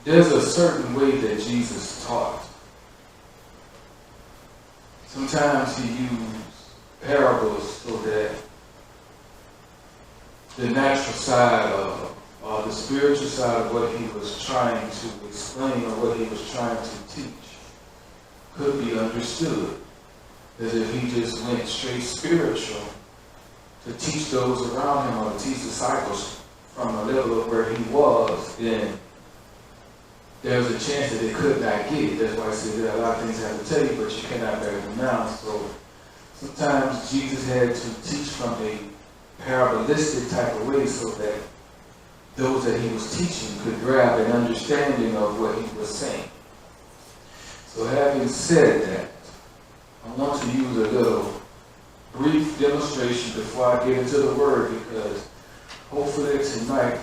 there's a certain way that Jesus taught. Sometimes he used parables so that the natural side of, or the spiritual side of what he was trying to explain or what he was trying to teach could be understood. As if he just went straight spiritual to teach those around him or to teach disciples from a level of where he was, then there was a chance that they could not get it. That's why I said there are a lot of things I have to tell you, but you cannot bear them now. So sometimes Jesus had to teach from a parabolistic type of way so that those that he was teaching could grab an understanding of what he was saying. So having said that, I want to use a little brief demonstration before I get into the word, because hopefully tonight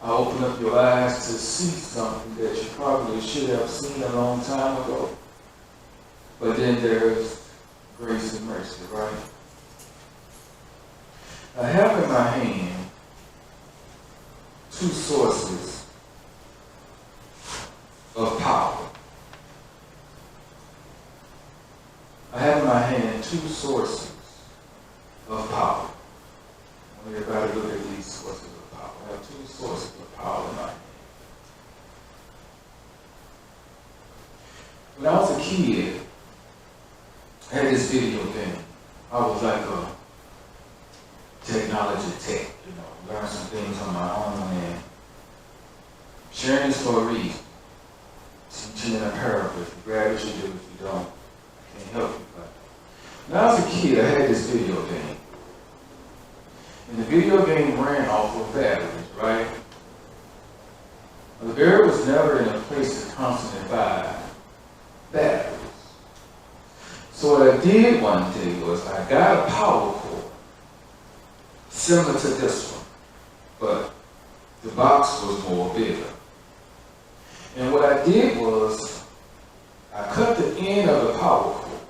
I'll open up your eyes to see something that you probably should have seen a long time ago. But then there's grace and mercy, right? I have in my hand two sources of power. I have in my hand two sources of power. I want everybody to look at these sources of power. I have two sources of power in my hand. When I was a kid, I had this video game. I was like a technology tech, learn some things on my own and sharing this for a reason. Teaching in a parable. If you grab it, you do. If you don't, I can't help you. But when I was a kid, I had this video game. And the video game ran off of batteries, right? The battery was never in a place to constantly buy batteries. So what I did one day was I got a power cord similar to this one, but the box was more bigger. And what I did was I cut the end of the power cord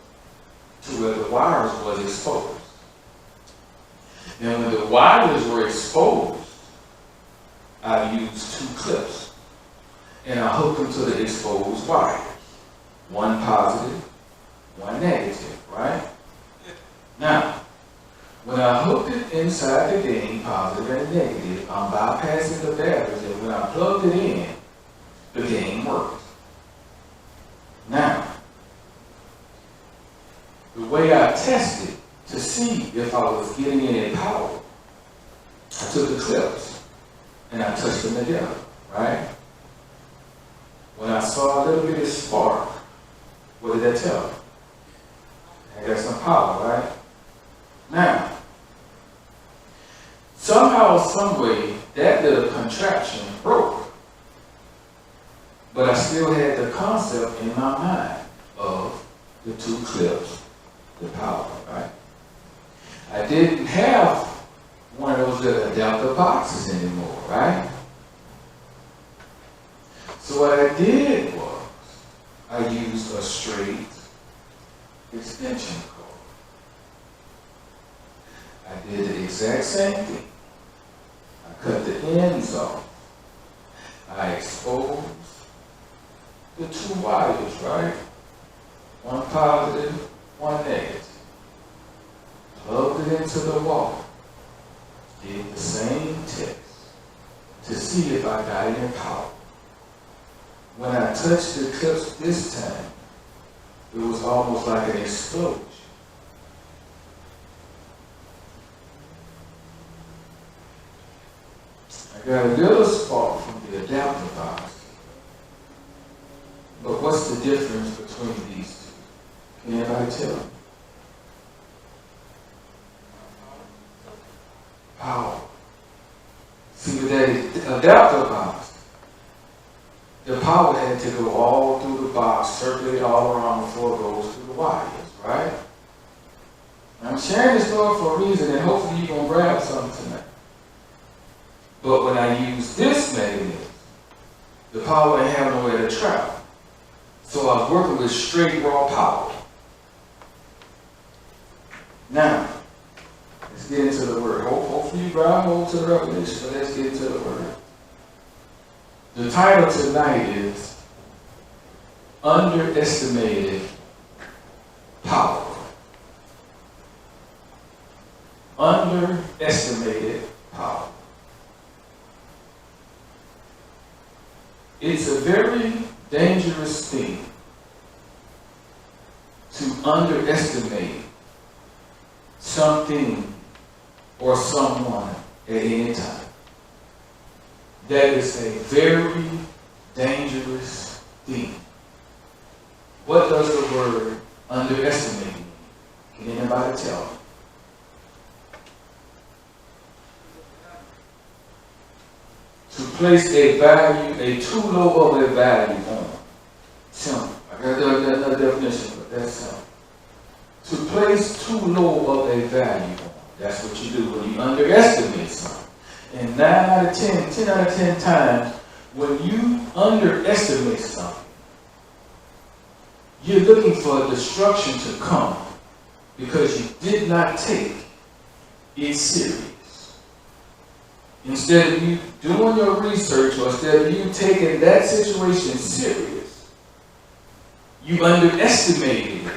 to where the wires was exposed. And when the wires were exposed, I used two clips. And I hooked them to the exposed wires. One positive, one negative, right? Now, when I hooked it inside the game, positive and negative, I'm bypassing the batteries, and when I plugged it in, the game worked. Now, the way I tested to see if I was getting any power, I took the clips and I touched them together, right? When I saw a little bit of spark, what did that tell me? I got some power, right? Now, somehow, some way, that little contraption broke. But I still had the concept in my mind of the two clips, the power, right? I didn't have one of those little adapter boxes anymore, right? So what I did was I used a straight extension cord. I did the exact same thing. I cut the ends off. I exposed the two wires, right? One positive, one negative. Plugged it into the wall. Did the same test to see if I got any power. When I touched the clips this time, it was almost like an explosion. I got a little spark from the adapter box. But what's the difference between these two? Can anybody tell me? Power. See, with that adapter box, the power had to go all through the box, circulate all around before it goes through the wires, right? I'm sharing this story for a reason, and hopefully you're going to grab something tonight. But when I use this mechanism, the power ain't have nowhere to travel. So I was working with straight raw power. Now, let's get into the word. Hopefully you grab hold to the revelation, but let's get into the word. The title tonight is Underestimated Power. Underestimated power. It's a very dangerous thing to underestimate something or someone at any time. That is a very dangerous thing. What does the word underestimate mean? Can anybody tell me? To place a value, a too low of a value on. Simple. I got another definition, but that's simple. To place too low of a value on. That's what you do when you underestimate something. And 9 out of 10, 10 out of 10 times, when you underestimate something, you're looking for destruction to come because you did not take it serious. Instead of you doing your research, or instead of you taking that situation serious, you underestimated it.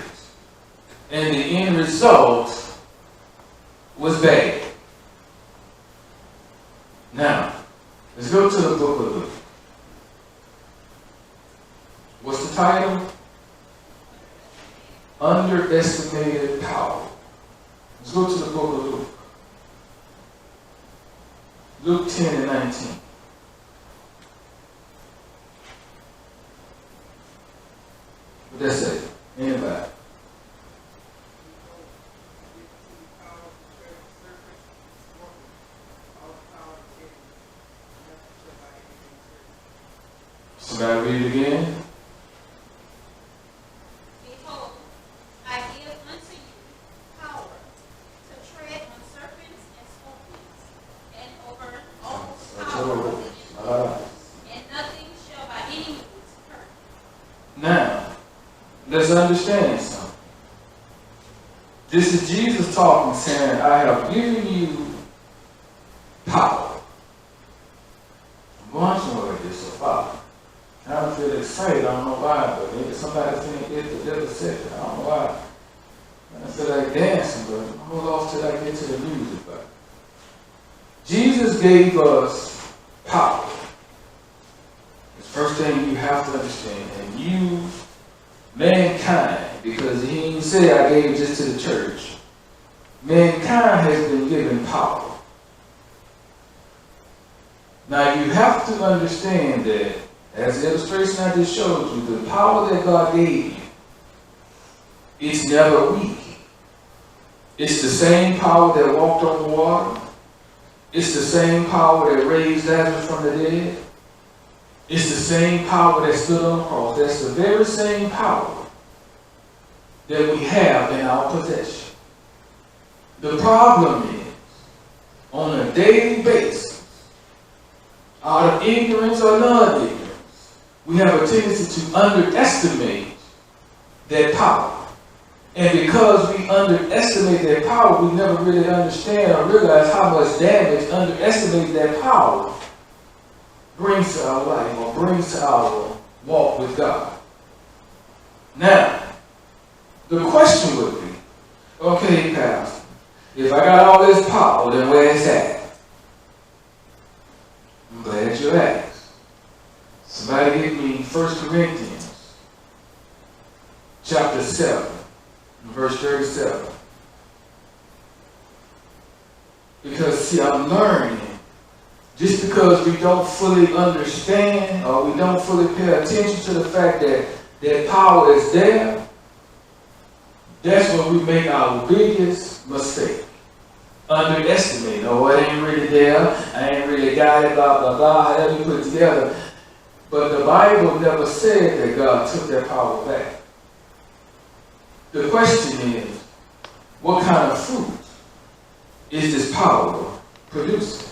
And the end result was bad. Now, let's go to the book of Luke. What's the title? Underestimated Power. Let's go to the book of Luke. Luke 10 and 19. What does that say? Anybody? Somebody read it again. Behold, I give unto you power to tread on serpents and scorpions, and over all power of the enemy, and nothing shall by any means hurt. Now, let's understand something. This is Jesus talking, saying, I have given you power. I'm going somewhere with this so far. I don't feel excited, I don't know why, but maybe somebody think it's the devil said it. I don't know why. I feel like dancing, but I'm hold off till I get to the music. But Jesus gave us power. It's the first thing you have to understand. And you, mankind, because he didn't say I gave it just to the church. Mankind has been given power. Now you have to understand that, as the illustration I just showed you, the power that God gave you, it's never weak. It's the same power that walked on the water. It's the same power that raised Lazarus from the dead. It's the same power that stood on the cross. That's the very same power that we have in our possession. The problem is, on a daily basis, out of ignorance or non-ignorance, we have a tendency to underestimate that power. And because we underestimate that power, we never really understand or realize how much damage underestimating that power brings to our life or brings to our walk with God. Now, the question would be, okay, Pastor, if I got all this power, then where is that? I'm glad you asked. Somebody give me 1 Corinthians chapter 7, verse 37. Because, see, I'm learning. Just because we don't fully understand or we don't fully pay attention to the fact that that power is there, that's when we make our biggest mistake. Underestimate. Oh, it ain't really there. I ain't really got it, blah, blah, blah. However you put it together. But the Bible never said that God took that power back. The question is, what kind of fruit is this power producing?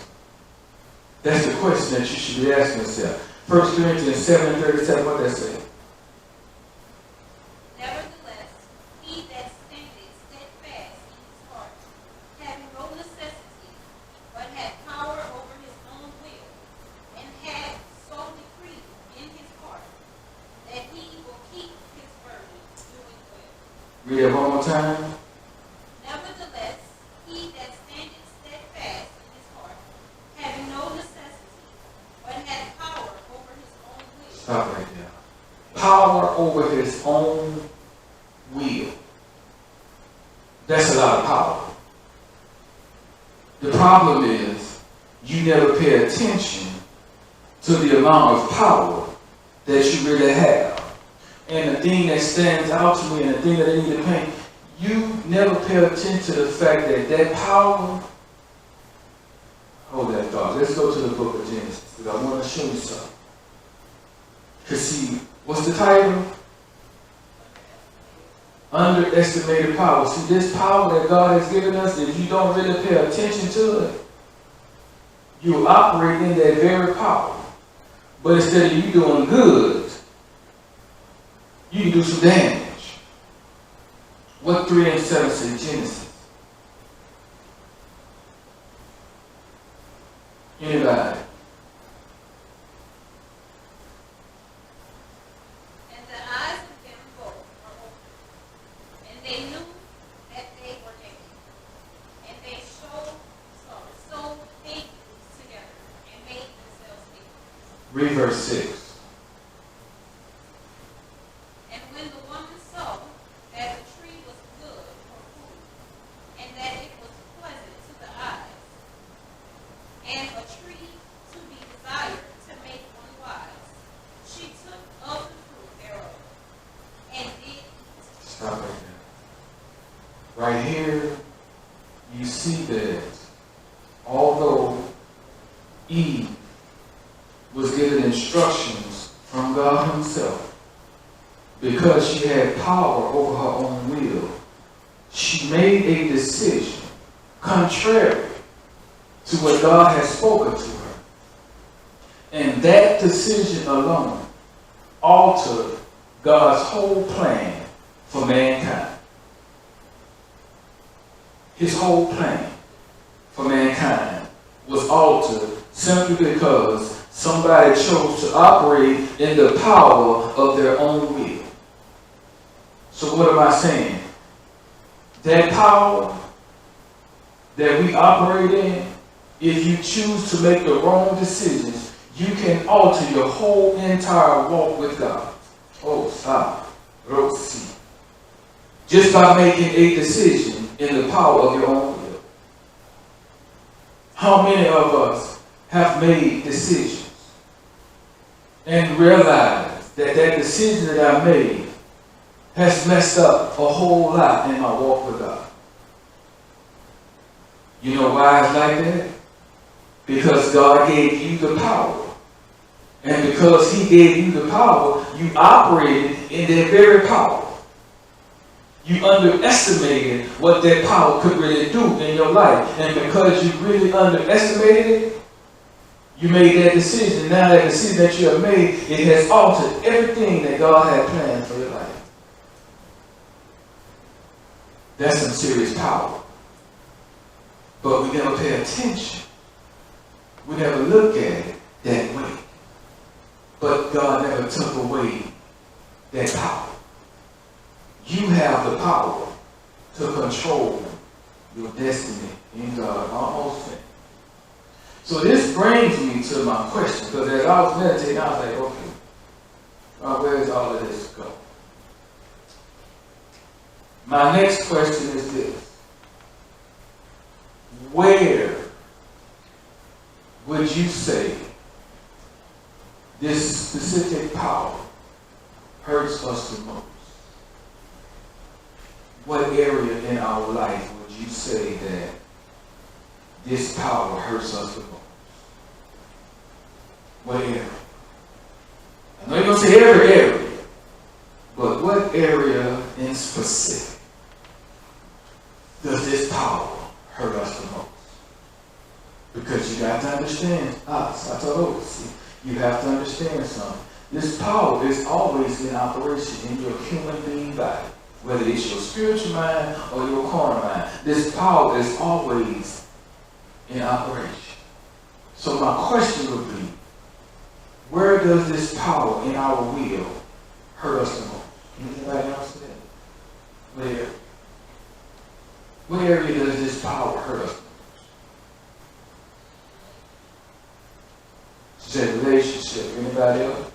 That's the question that you should be asking yourself. 1 Corinthians 7 and 37, what does that say? Nevertheless, he that standeth steadfast in his heart, having no necessity, but had power over his own will, and had so decreed Read it one more time. Nevertheless, he that standeth steadfast in his heart, having no necessity, but hath power over his own will. Stop right there. Power over his own will. That's a lot of power. The problem is you never pay attention to the amount of power that you really have. And the thing that stands out to me and the thing that I need to paint, you never pay attention to the fact that that power, hold that thought. Let's go to the book of Genesis because I want to show you something. Because see, what's the title? Underestimated power. See, this power that God has given us, if you don't really pay attention to it, you operate in that very power. But instead of you doing good, you can do some damage. What 3 and 7 say, Genesis? Anybody? And the eyes of them both were open, and they knew that they were naked. And they sewed fig leaves together and made themselves aprons. Read verse 6. And when the woman saw that the tree was good for food, and that it was pleasant to the eyes, and a tree to be desired to make one wise, she took of the fruit thereof, and did eat. Stop right there. Right here, you see that although Eve was given instructions from God himself, because she had power over her own will, she made a decision contrary to what God had spoken to her. And that decision alone altered God's whole plan for mankind. His whole plan for mankind was altered simply because somebody chose to operate in the power of their own will. So what am I saying? That power that we operate in, if you choose to make the wrong decisions, you can alter your whole entire walk with God. Oh, stop. Rosi. Just by making a decision in the power of your own will. How many of us have made decisions and realized that that decision that I made has messed up a whole lot in my walk with God? You know why it's like that? Because God gave you the power. And because he gave you the power, you operated in that very power. You underestimated what that power could really do in your life. And because you really underestimated it, you made that decision. Now that decision that you have made, it has altered everything that God had planned for your life. That's some serious power. But we never pay attention. We never look at it that way. But God never took away that power. You have the power to control your destiny in God. Almost finished. So this brings me to my question, because as I was meditating, I was like, okay, where does all of this go? My next question is this. Where would you say this specific power hurts us the most? What area in our life would you say that this power hurts us the most? What area? I know you're going to say every area, but what area in specific does this power hurt us the most? Because you got to understand us. I told you, see, you have to understand something. This power is always in operation in your human being body. Whether it's your spiritual mind or your carnal mind, this power is always in operation. So my question would be, where does this power in our will hurt us the most? Anybody else say that? What area does this power hurt us? She said relationship. Anybody else?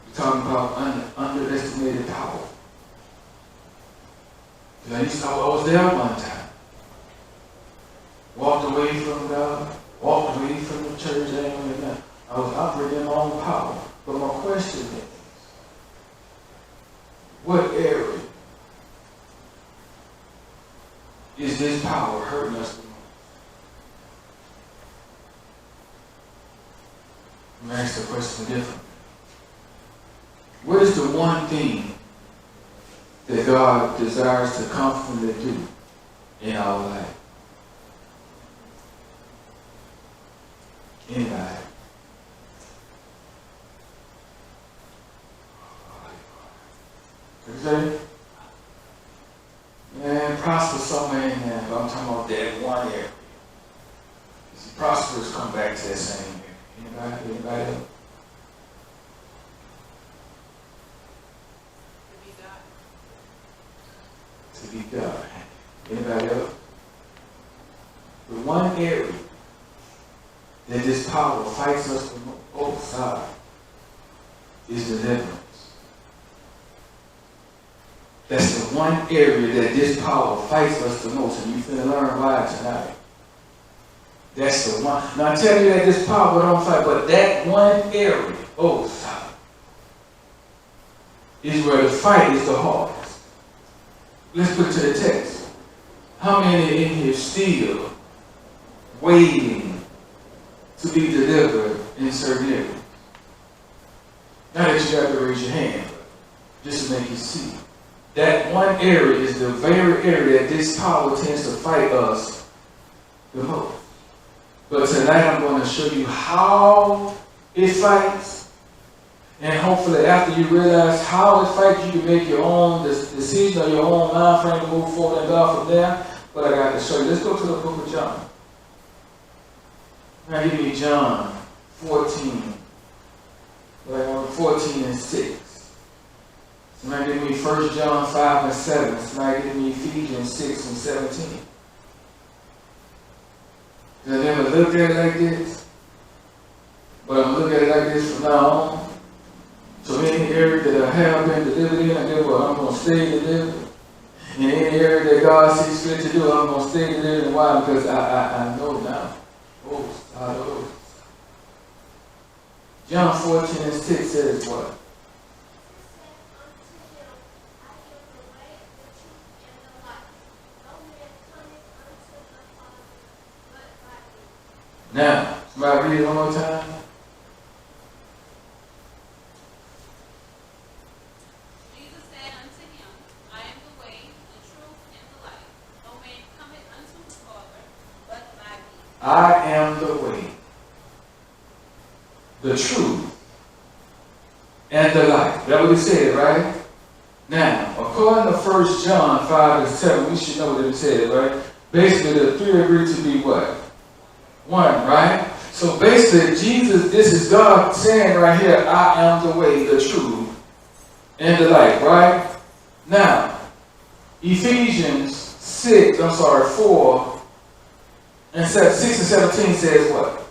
We're talking about underestimated power. I was there one time. Walked away from God. Walked away from the church. I was operating in my own power. But my question is, what area is this power hurting us the most? I'm going to ask the question differently. What is the one thing that God desires to constantly do in our life? Anybody? Okay? Man, prosper somewhere in there. But I'm talking about that one area. See, prosperous come back to that same area. Anybody else? To be God. Anybody else? The one area that this power fights us from both sides is deliverance. That's the one area that this power fights us the most, and you're going to learn why tonight. That's the one. Now I tell you that this power don't fight, but that one area, is where the fight is the hardest. Let's put it to the text. How many in here still waiting to be delivered in certain areas? Not that you have to raise your hand, but just to make you see. That one area is the very area that this power tends to fight us the most. But tonight I'm going to show you how it fights. And hopefully after you realize how it fights, you can make your own decision or your own mind frame to move forward and God from there. But I got to show you. Let's go to the book of John. Now give me John 14. 14 and 6. Somebody give me 1 John 5 and 7. Somebody give me Ephesians 6 and 17. Did I never look at it like this? But I'm looking at it like this from now on. So any area that I have been delivered in, I'm going to stay delivered. In any area that God sees fit to do, I'm going to stay delivered. Why? Because I know now. I know. John 14 and 6 says what? Now, somebody read it one more time. Jesus said unto him, I am the way, the truth, and the life. No man cometh unto the Father, but by me. I am the way, the truth, and the life. That's what he said, right? Now, according to 1 John 5 and 7, we should know what it said, right? Basically, the three agree to be what? One, right? So basically, Jesus, this is God saying right here, I am the way, the truth, and the life, right? Now, Ephesians 4 and 6 and 17 says what?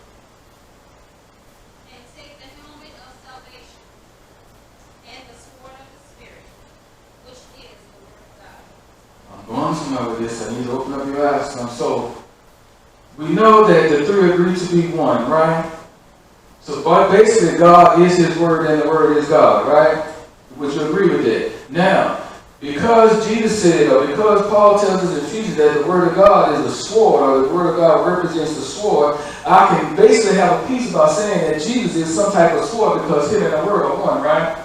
And take the helmet of salvation and the sword of the Spirit, which is the word of God. I'm going somewhere with this. I need to open up your eyes some. So, we know that the three agree to be one, right? So, but basically, God is His Word and the Word is God, right? Would you agree with that? Now, because Jesus said, or because Paul tells us in Ephesians that the Word of God is the sword, or the Word of God represents the sword, I can basically have a piece about saying that Jesus is some type of sword because Him and the Word are one, right?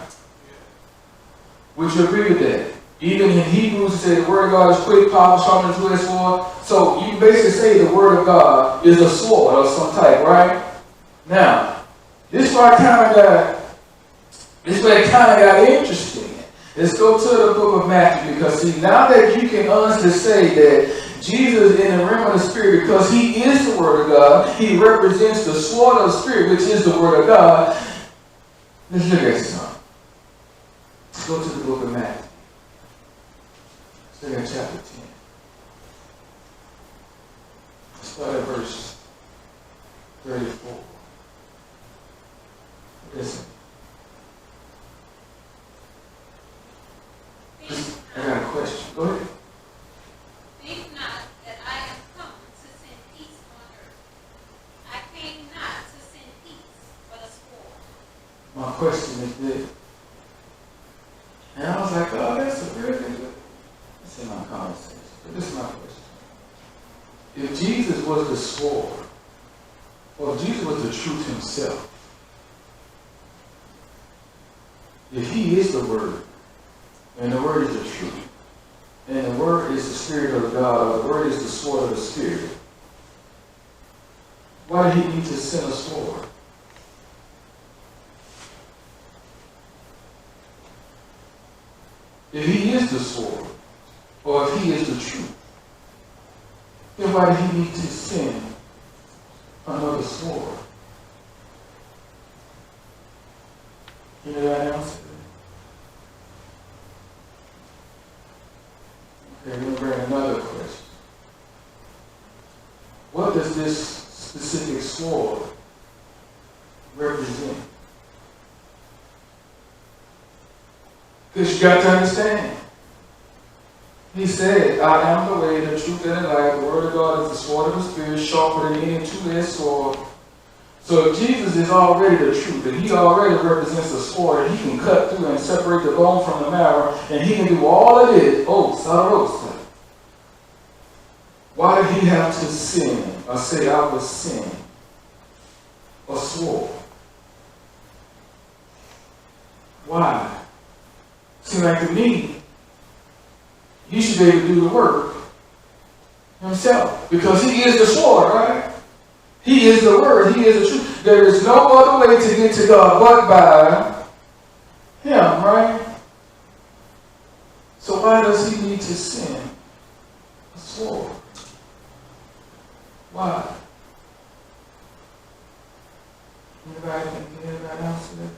Would you agree with that? Even in Hebrews, it says the Word of God is quick, powerful, sharper than a two-edged sword. So you basically say the Word of God is a sword of some type, right? Now, this is where it kind of got interesting. Let's go to the book of Matthew, because see, now that you can honestly say that Jesus in the realm of the Spirit, because He is the Word of God, He represents the sword of the Spirit, which is the Word of God. Let's look at something. Let's go to the book of Matthew. Let's look at chapter 10. Let's start at verse 34. Listen. I got a question. Go ahead. Think not that I am come to send peace on earth. I came not to send peace, but a sword. My question is this. And I was like, oh, that's a really good. That's in my conversation. But this is my question. If Jesus was the sword, or if Jesus was the truth himself, if he is the word, and the word is the truth, and the word is the spirit of God, or the word is the sword of the spirit, why did he need to send a sword? If he is the sword, or if he is the truth, then why did he need to send another sword? You know that answer? Okay, we'll bring another question. What does this specific sword represent? Because you got to understand. He said, I am the way, the truth, and the life. The word of God is the sword of the Spirit, sharper than any two-edged sword. So if Jesus is already the truth, and he already represents a sword, and he can cut through and separate the bone from the marrow, and he can do all of it, why did he have to sin, or say, I was sin, a sword? Why? Seems like to me, he should be able to do the work himself. Because he is the sword, right? He is the word. He is the truth. There is no other way to get to God but by him, right? So why does he need to send a sword? Why? Anybody answer that?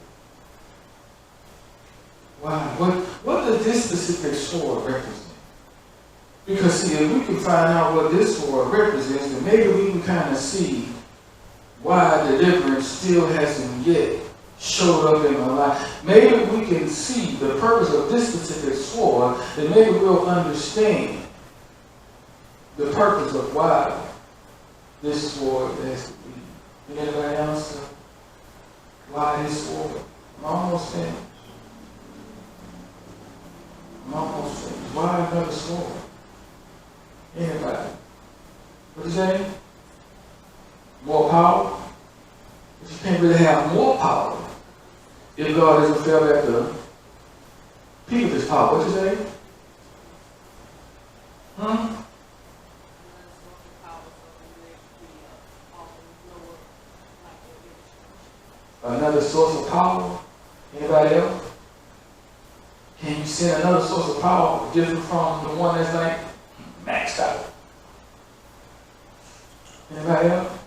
Why? What does this specific sword represent? Because see, if we can find out what this sword represents, then maybe we can kind of see why deliverance still hasn't yet showed up in my life. Maybe we can see the purpose of this specific sword, then maybe we'll understand the purpose of why this sword has to be. Anybody else? Why this sword? I'm almost finished. Why another sword? Anybody? What is that? More power? But you can't really have more power if God doesn't feel at the peak of his power. What is that? Another source of power? Anybody else? Can you send another source of power different from the one that's like maxed out? Anybody else?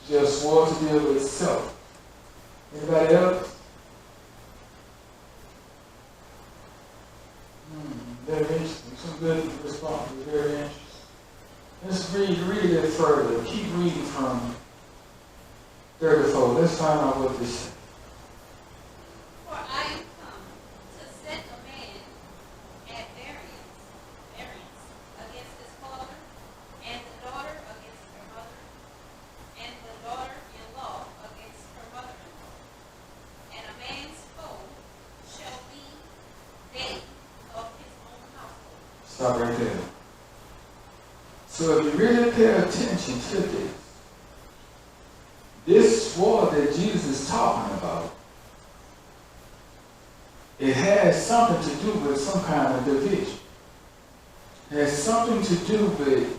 Just swore to deal with itself. Anybody else? Very interesting. Some good responses. Very interesting. Let's read it further. Keep reading from 34. Let's find out what this says. For I am come to set a man at variance against his father, and the daughter against her mother, and the daughter-in-law against her mother-in-law. And a man's foe shall be they of his own household. Stop right there. So if you really pay attention to this sword that Jesus is talking about, it has something to do with some kind of division. It has something to do with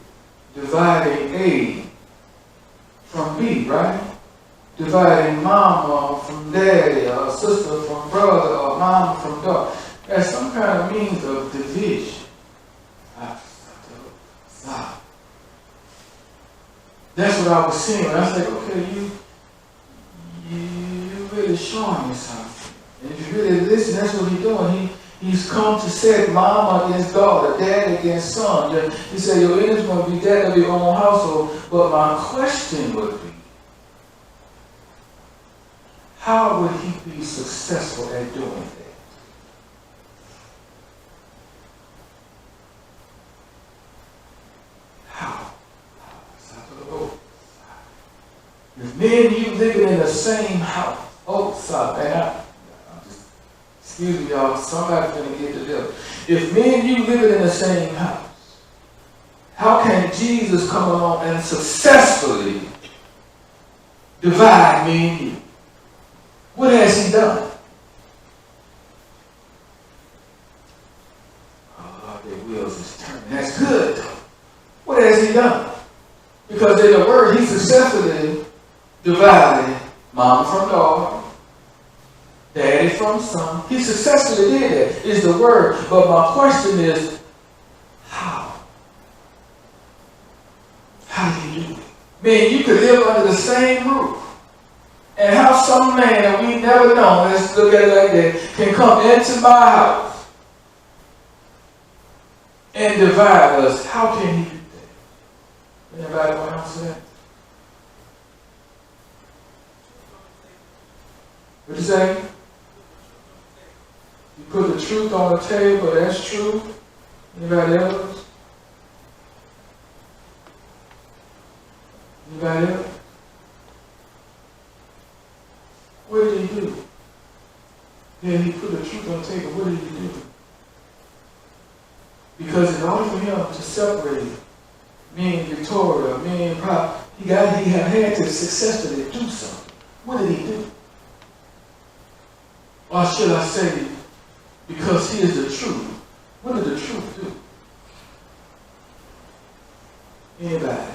dividing A from B, right? Dividing mama from daddy, or sister from brother, or mama from daughter. That's some kind of means of division. Stop. That's what I was seeing. I was like, okay, really showing you something. And if you really listen, that's what he's doing. He's come to set mama against daughter, dad against son. He said your enemy's going to be that of your own household. But my question would be, how would he be successful at doing that? How? If me and you living in the same house, excuse me, y'all, somebody's going to get to this. If me and you living in the same house, how can Jesus come along and successfully divide me and you? What has he done? Oh, their wheels is turning. That's good, though. What has he done? Because in the word, he successfully divided mama from daughter, daddy from son. He successfully did that, is the word. But my question is, how? How do you do it? Man, you could live under the same roof. And how some man that we never known, let's look at it like that, can come into my house and divide us. How can he do that? Anybody want to answer that? What you say? You put the truth on the table, that's true. Anybody else? Anybody else? What did he do? Then he put the truth on the table. What did he do? Because in order for him to separate me and Victoria, me and Pop, he had to successfully do something. What did he do? Or should I say, because he is the truth. What did the truth do? Anybody?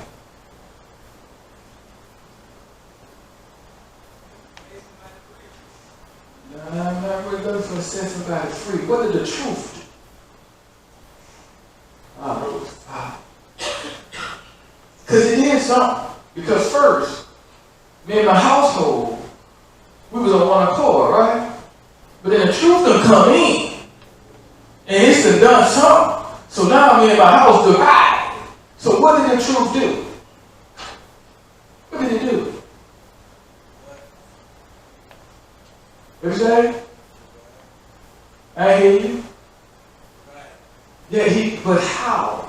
I'm not really looking for to set somebody free. What did the truth do? Because he did something. Because first, me and my household, we was on one accord, right? But then the truth done come in. And it's done something. So now me and my house divided. So what did the truth do? What did it do? What you say? I hear you. Yeah, but how?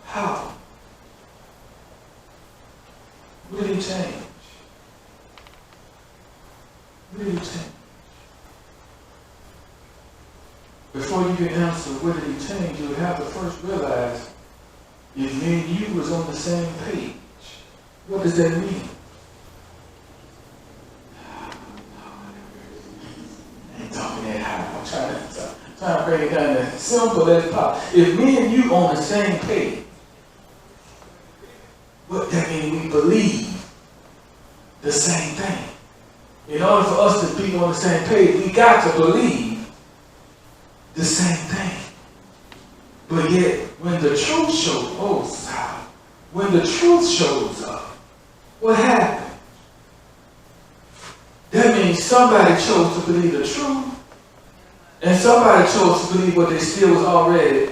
How? What did he change? What did he change? Before you can answer what did he change, you would have to first realize if me and you was on the same page. What does that mean? I'm trying to break it down as simple as possible. If me and you on the same page, what that means we believe the same thing. In order for us to be on the same page, we got to believe the same thing. But yet, when the truth shows, when the truth shows up, what happened? That means somebody chose to believe the truth. And somebody chose to believe what they still was already.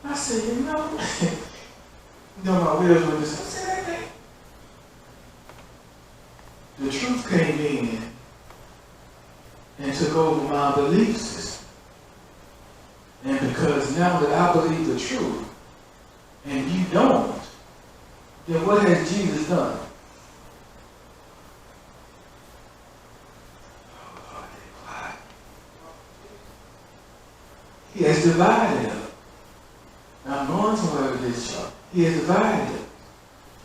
I said, my wheels were just, I said, hey. The truth came in and took over my belief system. And because now that I believe the truth, and you don't, then what has Jesus done? He has divided them. Now I'm going somewhere with this chart. He has divided them.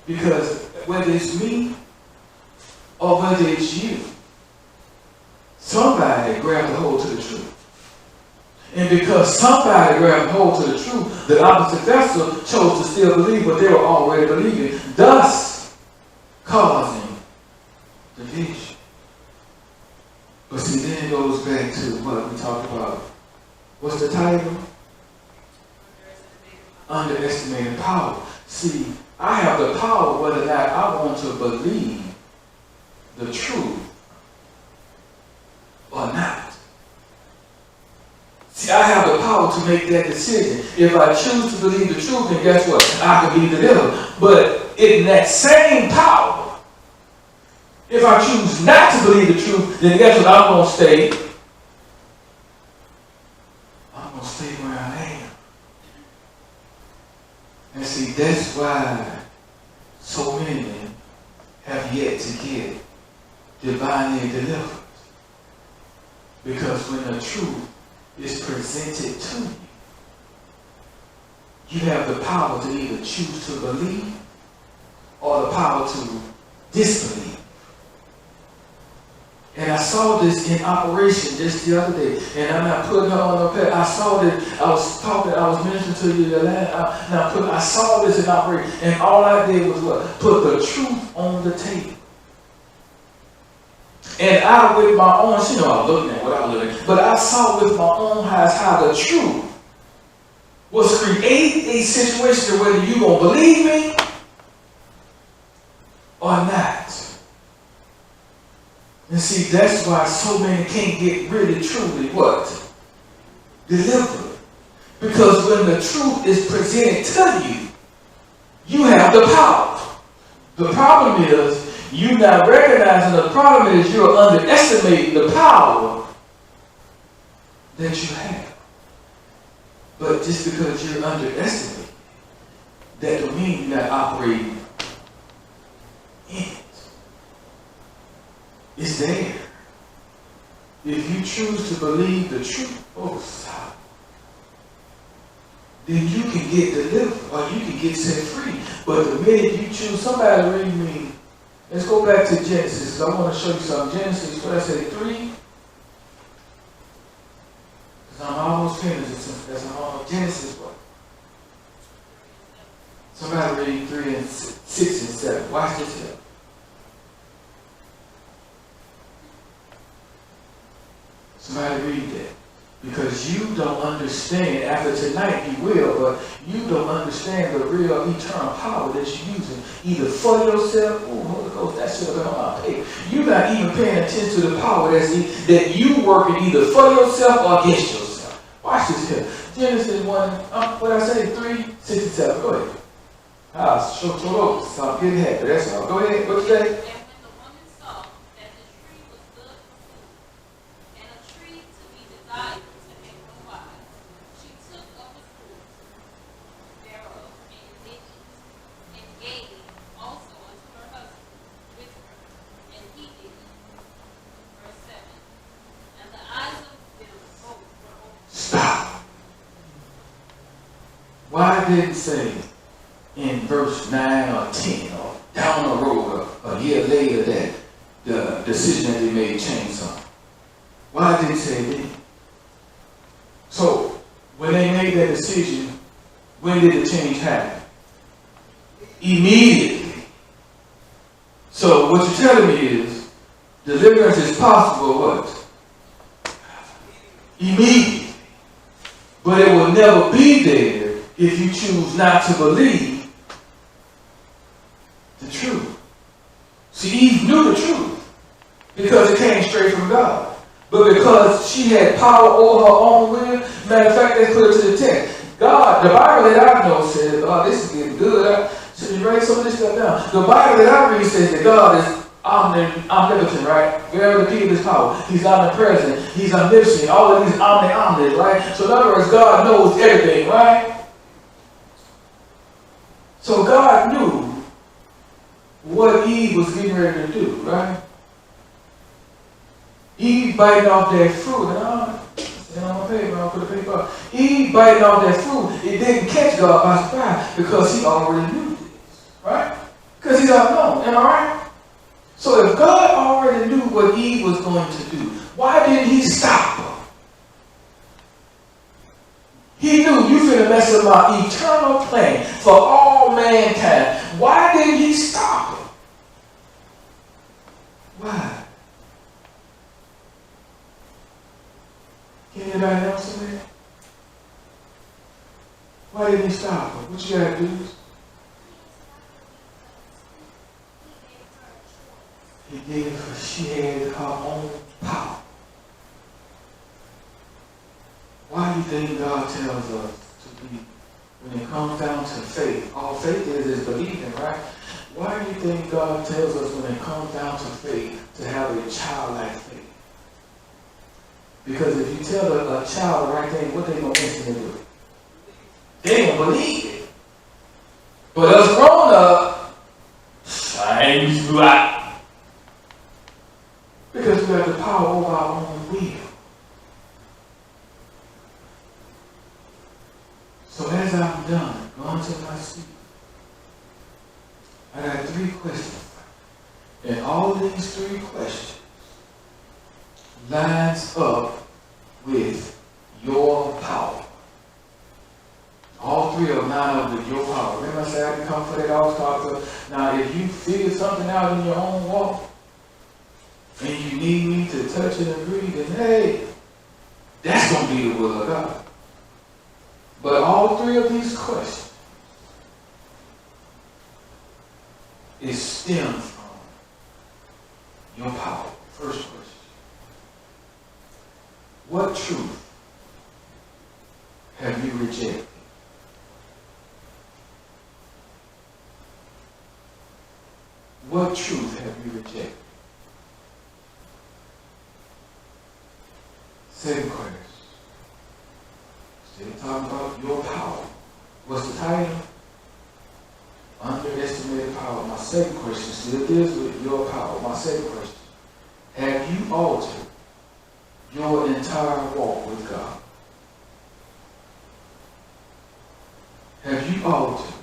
Because whether it's me or whether it's you, somebody grabbed a hold to the truth. And because somebody grabbed a hold to the truth, the opposite vessel chose to still believe what they were already believing, thus causing division. But see, then it goes back to what we talked about. What's the title? Underestimating power. See, I have the power whether or not I want to believe the truth or not. See, I have the power to make that decision. If I choose to believe the truth, then guess what? I can be delivered. But in that same power, if I choose not to believe the truth, then guess what? I'm going to stay where I am. And see, that's why so many have yet to get divinely delivered. Because when the truth is presented to you, you have the power to either choose to believe or the power to disbelieve. And I saw this in operation just the other day. And I'm not putting her on the pet. I saw this. I was ministering to you the last. I saw this in operation. And all I did was what? Put the truth on the table. And I, with my own, I was looking at what I was looking at. But I saw with my own eyes how the truth was create a situation whether you're going to believe me or not. And see, that's why so many can't get really truly what? Delivered. Because when the truth is presented to you, you have the power. The problem is, you're not recognizing the problem is you're underestimating the power that you have. But just because you're underestimating, that don't mean you're not operating in it. It's there. If you choose to believe the truth, then you can get delivered or you can get set free. But the minute you choose, somebody read me. Let's go back to Genesis, because I want to show you something. Genesis, what I say, 3? Because I'm almost finished. That's Genesis what? Somebody read 3 and 6 and 7. Watch this here. Somebody read that. Because you don't understand, after tonight you will, but you don't understand the real eternal power that you're using, either for yourself, Holy Ghost, that should have been on my paper. You're not even paying attention to the power that you working either for yourself or against yourself. Watch this here. Genesis 1, what I say, 3, 6 and 7. Go ahead. So I'm getting happy. That's all. Go ahead. What you say? Why didn't it say in verse 9 or 10 or down the road or a year later that the decision that they made changed something? Why didn't it say then? So when they made that decision, when did the change happen? Immediately. So what you're telling me is deliverance is possible what? Immediately. But it will never be there if you choose not to believe the truth. See, Eve knew the truth because it came straight from God. But because she had power over her own will, matter of fact, let's put it to the test. God, the Bible that I know says, this is getting good. Should you write some of this stuff down? The Bible that I read says that God is omnipotent, right? Wherever the peak of his power. He's omnipresent. He's omniscient. All of these omniscient, right? So in other words, God knows everything, right? So God knew what Eve was getting ready to do, right? Eve biting off that fruit, and I'm going to put the paper up. Eve biting off that fruit, it didn't catch God by surprise because he already knew this, right? Because he's unknown, am I right? So if God already knew what Eve was going to do, why didn't he stop her? He knew you finna mess up my eternal plan for all mankind. Why didn't he stop her? Why? Can anybody answer that? Why didn't he stop her? What you gotta do? if she had her own power? Why do you think God tells us to be, when it comes down to faith, all faith is believing, right? Why do you think God tells us when it comes down to faith to have a childlike faith? Because if you tell a child the right thing, what they going to instantly do? They going to believe it. But us grown up, I ain't right. Because we have the power over our own will. So as I'm done, going to my seat, I got 3 questions. And all these 3 questions lines up with your power. All 3 of them line up with your power. Remember I said I can come for that all starts. Now if you figure something out in your own walk, and you need me to touch and agree, then hey, that's going to be the will of God. But all 3 of these questions is stem from your power. First question. What truth have you rejected? What truth have you rejected? Second question. Still talking about your power. What's the title? Underestimated power. My second question still deals with your power. My second question. Have you altered your entire walk with God? Have you altered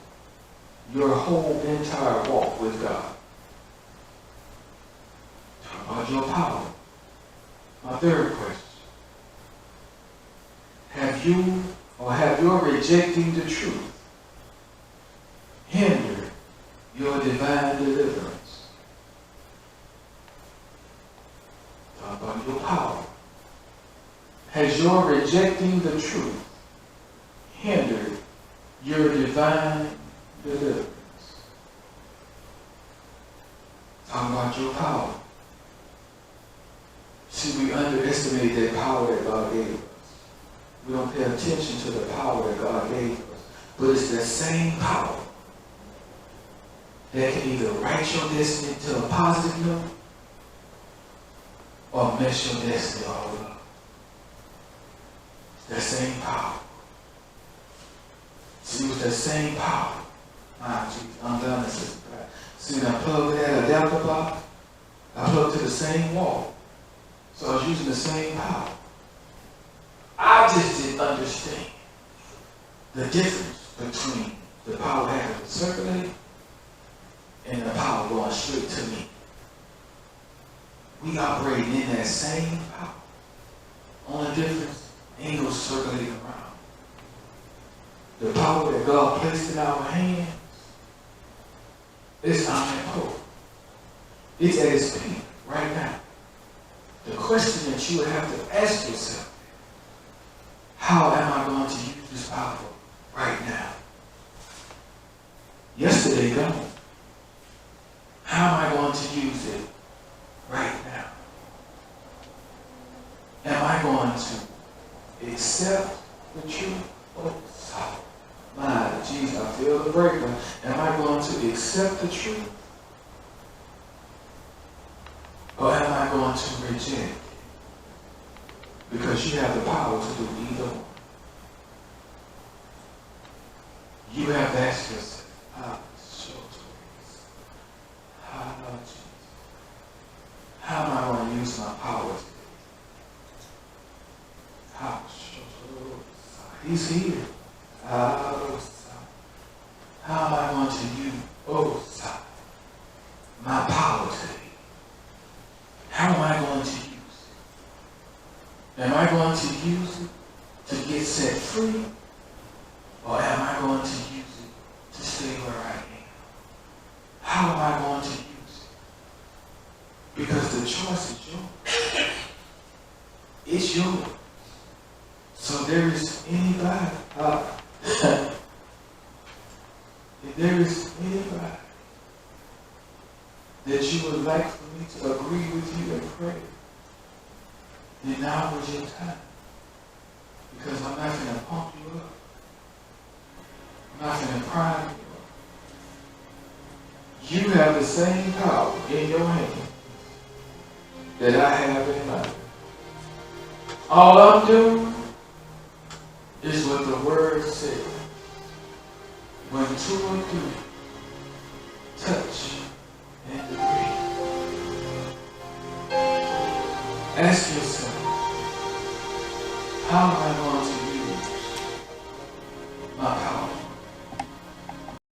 your whole entire walk with God? Talk about your power. My third question. Have your rejecting the truth hindered your divine deliverance? Talk about your power. Has your rejecting the truth hindered your divine deliverance? Talk about your power. See, we underestimate that power that God gave us. We don't pay attention to the power that God gave us. But it's that same power that can either write your destiny to a positive note or mess your destiny all up. It's that same power. See, with that same power. I'm done this. See, when I plug that adapter box, I plug to the same wall. So I was using the same power. I just didn't understand the difference between the power having to circulate and the power going straight to me. We operating in that same power. Only difference, ain't no circulating around. The power that God placed in our hands is omnipotent. It's at its peak right now. The question that you would have to ask yourself, how am I going to use this power right now? Yesterday gone. How am I going to use it right now? Am I going to accept the truth? Oh, my Jesus, I feel the breaker. Am I going to accept the truth? Or am I going to reject it? Because you have the power to do either one. You have to ask yourself, how am I going to use my power today? He's here. How am I going to use my power today? How am I going to use it? Am I going to use it to get set free? Or am I going to use it to stay where I am? How am I going to use it? Because the choice is yours. It's yours. So there is anybody, if there is anybody that you would like for me to agree with you and pray, then now is your time. Because I'm not going to pump you up. I'm not going to prime you up. You have the same power in your hand that I have in mine. All I'm doing is what the word said. When 2 or 3 touch and agree. Ask yourself, how am I going